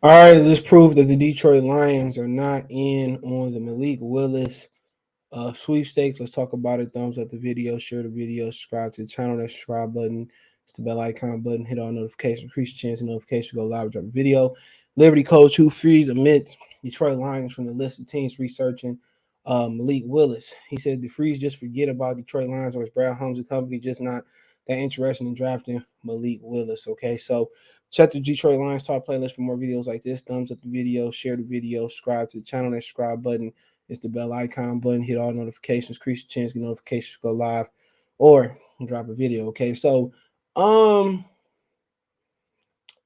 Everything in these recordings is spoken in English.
All right, this proved that the Detroit Lions are not in on the Malik Willis sweepstakes. Let's talk about it. Thumbs up the video, share the video, subscribe to the channel. That subscribe button, it's the bell icon button. Hit all notifications, increase the chance of notification. Go live, drop a video. Liberty coach Hugh frees Omits Detroit Lions from the list of teams researching Malik Willis. He said the Freeze just forget about Detroit Lions or his Brad Holmes and company, just not that interested in drafting Malik Willis. Okay, so check the Detroit Lions top playlist for more videos like this. Thumbs up the video, share the video, subscribe to the channel. That subscribe button is the bell icon button. Hit all notifications, increase the chance, get notifications, go live, or drop a video. Okay, so um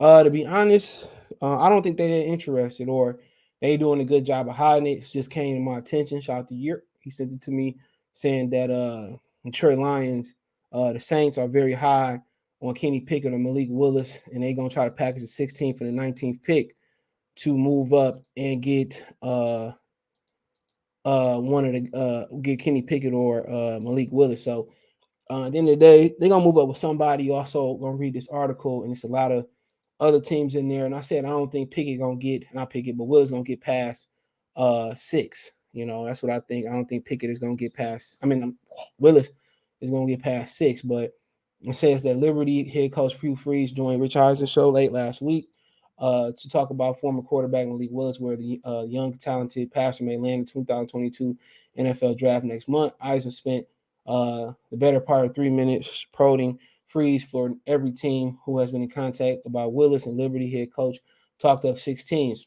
to be honest, I don't think they're interested or they doing a good job of hiding it. It just came to my attention. Shout out to Year. He sent it to me saying that Detroit Lions, the Saints are very high on Kenny Pickett or Malik Willis, and they're gonna try to package the 16th and the 19th pick to move up and get one of the get Kenny Pickett or Malik Willis. So at the end of the day, they're gonna move up with somebody. Also gonna read this article, and it's a lot of other teams in there. And I said I don't think Pickett gonna get not Pickett, but Willis gonna get past 6. You know, that's what I think. I don't think Pickett is gonna get past. Willis is gonna get past 6, but it says that Liberty head coach Hugh Freeze joined Rich Eisen's show late last week to talk about former quarterback Malik Willis, where the young, talented passer may land the 2022 NFL draft next month. Eisen spent the better part of 3 minutes prodding Freeze for every team who has been in contact about Willis, and Liberty head coach talked up 6 teams,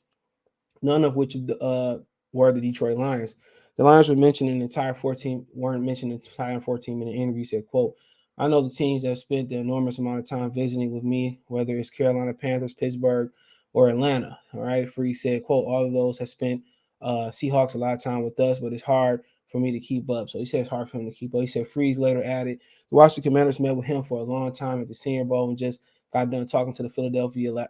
none of which were the Detroit Lions. The Lions were mentioned in the entire 14 weren't mentioned in the entire 14-minute interview. Said, "quote I know the teams that have spent the enormous amount of time visiting with me, whether it's Carolina Panthers, Pittsburgh, or Atlanta." All right, Freeze said, "quote All of those have spent Seahawks a lot of time with us, but it's hard for me to keep up." So he said it's hard for him to keep up. He said Freeze later added, "The Washington Commanders met with him for a long time at the Senior Bowl and just got done talking to the Philadelphia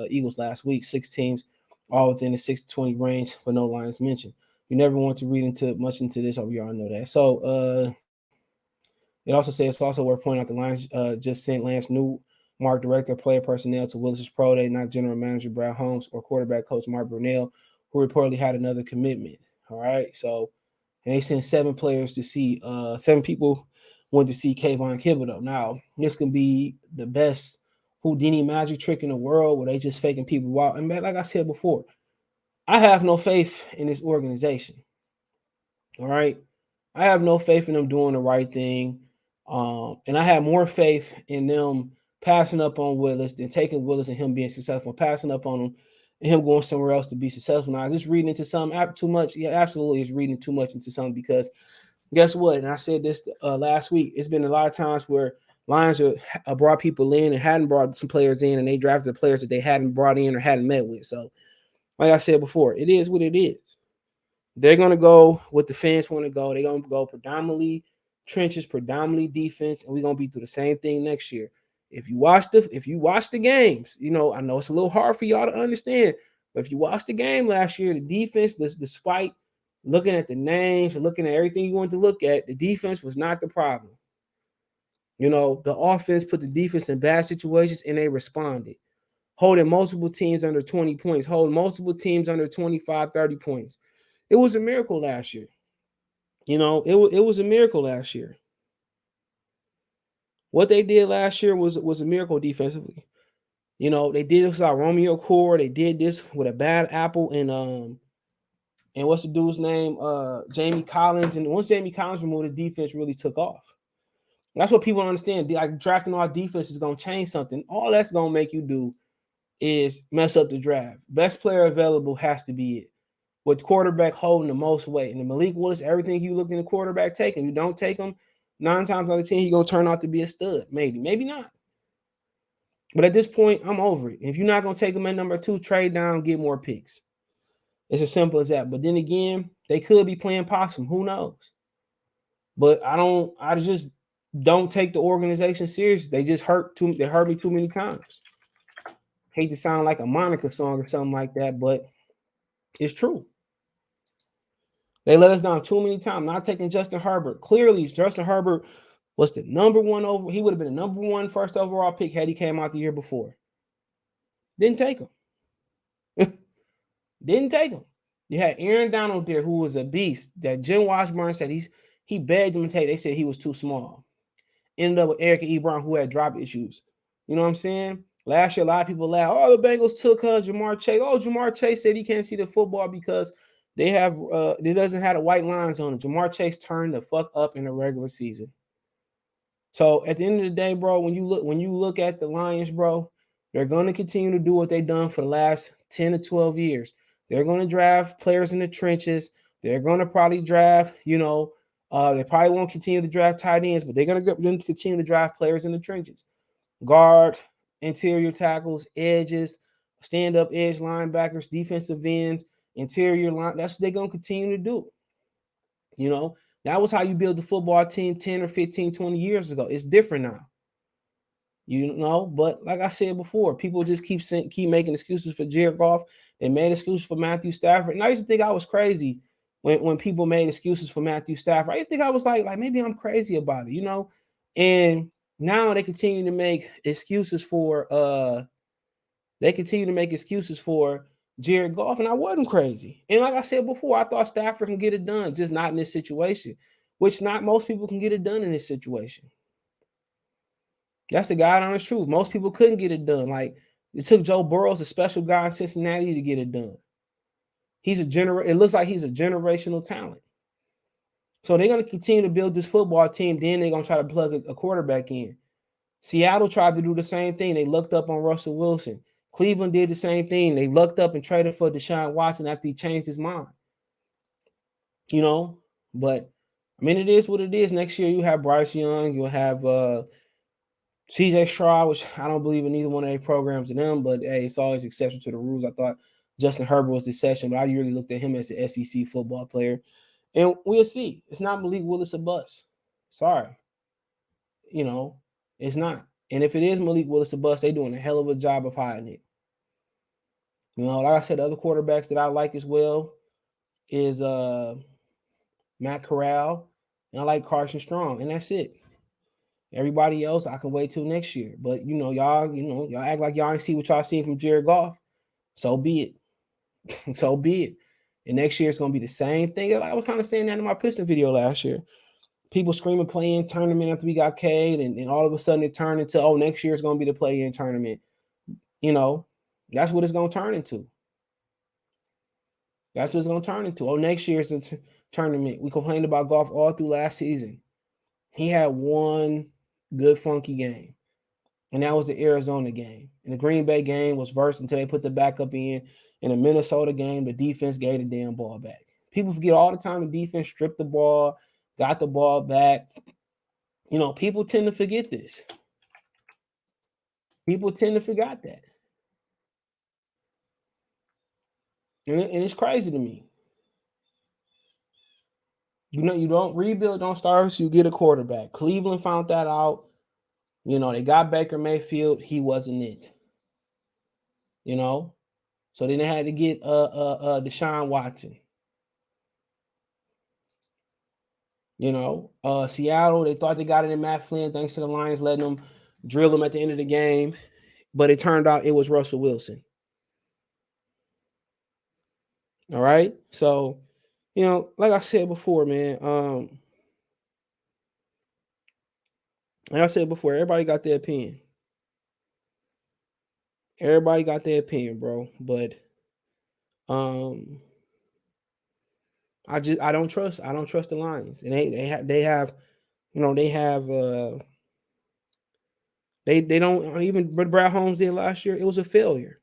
Eagles last week. 6 teams, all within the 6 to 20 range, but no Lions mentioned. You never want to read into this. Oh, we all know that." So it also says it's also worth pointing out the Lions just sent Lance New Mark director of player personnel to Willis's pro day, not general manager Brad Holmes or quarterback coach Mark Brunell, who reportedly had another commitment. All right, so and they sent 7 players to see 7 people went to see Kayvon Thibodeau. Now this can be the best Houdini magic trick in the world, where they just faking people out. And like I said before, I have no faith in this organization. All right, I have no faith in them doing the right thing. And I have more faith in them passing up on Willis than taking Willis and him being successful, passing up on him and him going somewhere else to be successful. Now, is this reading into something too much? Yeah, absolutely, it's reading too much into something because guess what? And I said this last week. It's been a lot of times where Lions are brought people in and hadn't brought some players in, and they drafted the players that they hadn't brought in or hadn't met with. So, like I said before, it is what it is. They're gonna go what the fans want to go. They're gonna go predominantly trenches, predominantly defense, and we're gonna be through the same thing next year. If you watch the games, you know I know it's a little hard for y'all to understand, but if you watched the game last year, the defense, despite looking at the names and looking at everything you wanted to look at, the defense was not the problem. You know, the offense put the defense in bad situations and they responded, holding multiple teams under 20 points, holding multiple teams under 25, 30 points. It was a miracle last year. You know, it was a miracle last year. What they did last year was a miracle defensively. You know, they did this without Romeo Core. They did this with a bad apple and what's the dude's name? Jamie Collins. And once Jamie Collins removed, the defense really took off. And that's what people don't understand. Like drafting our defense is gonna change something. All that's gonna make you do is mess up the draft. Best player available has to be it. With quarterback holding the most weight. And the Malik Willis, everything you look in the quarterback taking, you don't take him, 9 times out of 10, he's going to turn out to be a stud. Maybe not. But at this point, I'm over it. If you're not going to take him at number 2, trade down, get more picks. It's as simple as that. But then again, they could be playing possum. Who knows? But I just don't take the organization serious. They just they hurt me too many times. Hate to sound like a Monica song or something like that, but it's true. They let us down too many times. Not taking Justin Herbert. Clearly, Justin Herbert was the number one over. He would have been the number 1 first overall pick had he came out the year before. Didn't take him. Didn't take him. You had Aaron Donald there, who was a beast. That Jim Washburn said he begged him to take. They said he was too small. Ended up with Eric Ebron, who had drop issues. You know what I'm saying? Last year, a lot of people laughed. Oh, the Bengals took Jamar Chase. Oh, Jamar Chase said he can't see the football because it doesn't have the white lines on it. Jamar Chase turned the fuck up in the regular season. So at the end of the day, bro, when you look at the Lions, bro, they're going to continue to do what they've done for the last 10 to 12 years. They're going to draft players in the trenches. They're going to probably draft, they probably won't continue to draft tight ends, but they're going to continue to draft players in the trenches. Guard, interior tackles, edges, stand-up edge linebackers, defensive ends, interior line. That's what they're going to continue to do. That was how you build the football team 10 or 15, 20 years ago. It's different now. But like I said before, people just keep making excuses for Jared Goff. They made excuses for Matthew Stafford. And I used to think I was crazy when people made excuses for Matthew Stafford. I used to think I was like maybe I'm crazy about it, And now they continue to make excuses for Jared Goff, and I wasn't crazy. And like I said before, I thought Stafford can get it done, just not in this situation, which not most people can get it done in this situation. That's the God honest truth. Most people couldn't get it done. Like, it took Joe Burrow, a special guy in Cincinnati, to get it done. It looks like he's a generational talent. So they're going to continue to build this football team. Then they're going to try to plug a quarterback in. Seattle tried to do the same thing. They looked up on Russell Wilson. Cleveland did the same thing. They looked up and traded for Deshaun Watson after he changed his mind. But I mean, it is what it is. Next year, you have Bryce Young. You'll have CJ Stroud, which I don't believe in either one of their programs in them, but hey, it's always exception to the rules. I thought Justin Herbert was the exception, but I really looked at him as the SEC football player. And we'll see. It's not Malik Willis a bust. Sorry. It's not. And if it is Malik Willis a bust, they're doing a hell of a job of hiding it. Like I said, the other quarterbacks that I like as well is Matt Corral, and I like Carson Strong, and that's it. Everybody else, I can wait till next year. But y'all act like y'all ain't see what y'all seen from Jared Goff. So be it. So be it. And next year it's gonna be the same thing. I was kind of saying that in my Piston video last year. People screaming play-in tournament after we got Cade, and all of a sudden it turned into, next year is gonna be the play-in tournament. That's what it's gonna turn into. That's what it's gonna turn into. Next year's a tournament. We complained about Goff all through last season. He had one good funky game, and that was the Arizona game. And the Green Bay game was worse until they put the backup in. In the Minnesota game, the defense gave the damn ball back. People forget all the time the defense stripped the ball, got the ball back. People tend to forget this. People tend to forget that. And it's crazy to me. You don't rebuild, don't start, so you get a quarterback. Cleveland found that out. They got Baker Mayfield. He wasn't it. So then they had to get Deshaun Watson. Seattle, they thought they got it in Matt Flynn, thanks to the Lions letting them drill them at the end of the game. But it turned out it was Russell Wilson. All right. So, like I said before, man, like I said before, everybody got their opinion. Everybody got their opinion, bro. But I don't trust the Lions. And they don't, even what Brad Holmes did last year, it was a failure.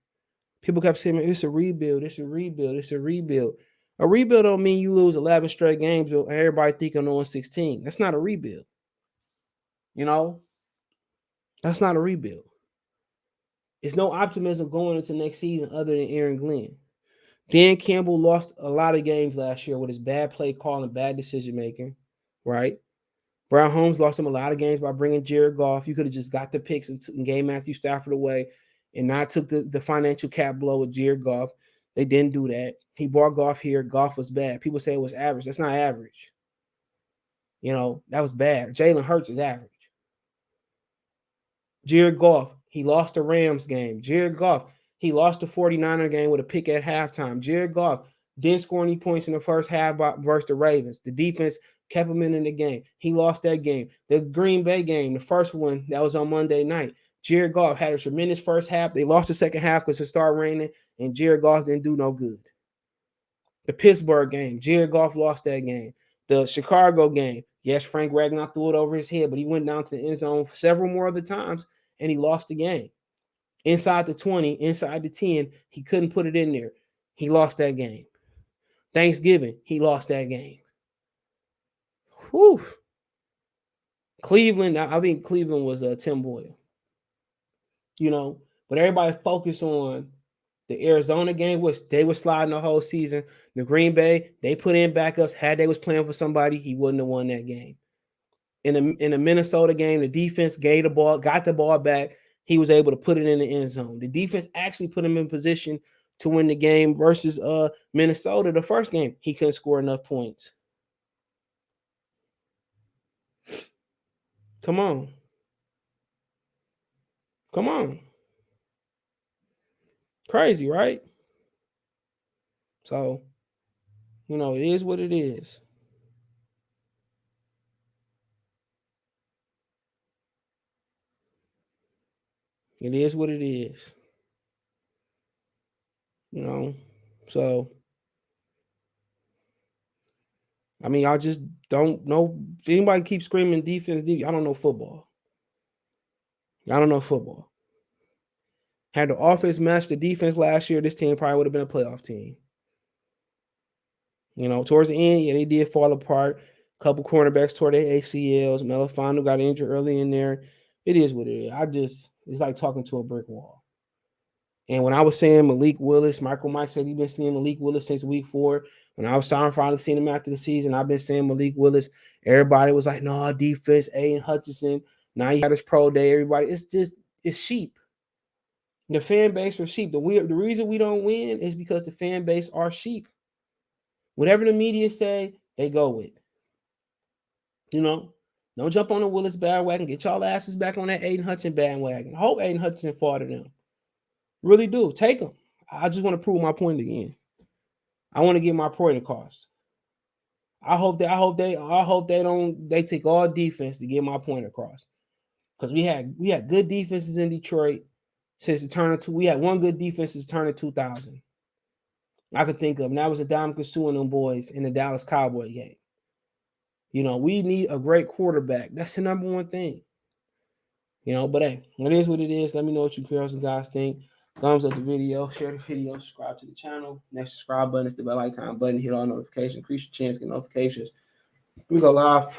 People kept saying, it's a rebuild, it's a rebuild, it's a rebuild. A rebuild don't mean you lose 11 straight games and everybody think I'm on 16. That's not a rebuild. That's not a rebuild. It's no optimism going into next season other than Aaron Glenn. Dan Campbell lost a lot of games last year with his bad play calling, bad decision making, right? Brad Holmes lost him a lot of games by bringing Jared Goff. You could have just got the picks and gave Matthew Stafford away and not took the financial cap blow with Jared Goff. They didn't do that. He brought Goff here. Goff was bad. People say it was average. That's not average. That was bad. Jalen Hurts is average. Jared Goff, he lost the Rams game. Jared Goff, He lost the 49er game with a pick at halftime. Jared Goff didn't score any points in the first half versus the Ravens. The defense kept him in the game. He lost that game. The Green Bay game, the first one that was on Monday night, Jared Goff had a tremendous first half. They lost the second half because it started raining, and Jared Goff didn't do no good. The Pittsburgh game, Jared Goff lost that game. The Chicago game, yes, Frank Ragnar threw it over his head, but he went down to the end zone several more other times, and he lost the game. Inside the 20, inside the 10, he couldn't put it in there. He lost that game. Thanksgiving, he lost that game. Whew. Cleveland, I think Cleveland was Tim Boyle. But everybody focused on the Arizona game, which they were sliding the whole season. The Green Bay, they put in backups. Had they was playing for somebody, he wouldn't have won that game. In the Minnesota game, the defense got the ball back. He was able to put it in the end zone. The defense actually put him in position to win the game versus Minnesota. The first game, he couldn't score enough points. Come on. Crazy, right? So, it is what it is. It is what it is. So, I mean, I just don't know. If anybody keeps screaming defense, I don't know football. Had the offense matched the defense last year, this team probably would have been a playoff team. Towards the end, yeah, they did fall apart. A couple cornerbacks tore their ACLs. Melifano got injured early in there. It is what it is. It's like talking to a brick wall. And when I was saying Malik Willis, Michael Mike said he's been seeing Malik Willis since week 4. When I was finally seeing him after the season, I've been saying Malik Willis. Everybody was like, no, defense, Aiden Hutchinson. Now he had his pro day. Everybody, it's sheep. The fan base are sheep. The reason we don't win is because the fan base are sheep. Whatever the media say, they go with. Don't jump on the Willis bandwagon. Get y'all asses back on that Aiden Hutchinson bandwagon. I hope Aiden Hutchinson fought to them. Really do. Take them. I just want to prove my point again. I want to get my point across. I hope they take all defense to get my point across. Because we had good defenses in Detroit since the turn of two. We had one good defense since the turn of 2000. I could think of, and that was Adama Sue and them boys in the Dallas Cowboy game. We need a great quarterback. That's the number one thing. But hey, it is what it is. Let me know what you girls and guys think. Thumbs up the video, share the video, subscribe to the channel. Next subscribe button is the bell icon button. Hit all notifications, increase your chance to get notifications. We go live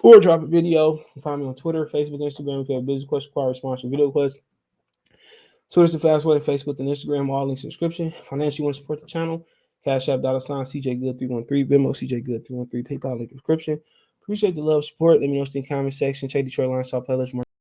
or drop a video. You can find me on Twitter, Facebook, Instagram. If you have a business question, require response, video request. Twitter's the fast way to Facebook and Instagram. All links in the description. Financially, you want to support the channel? Cash App, $CJ Good 313, Venmo, CJ Good 313, PayPal link in the description. Appreciate the love, support. Let me know in the comment section. Check Detroit Lions Talk playlist.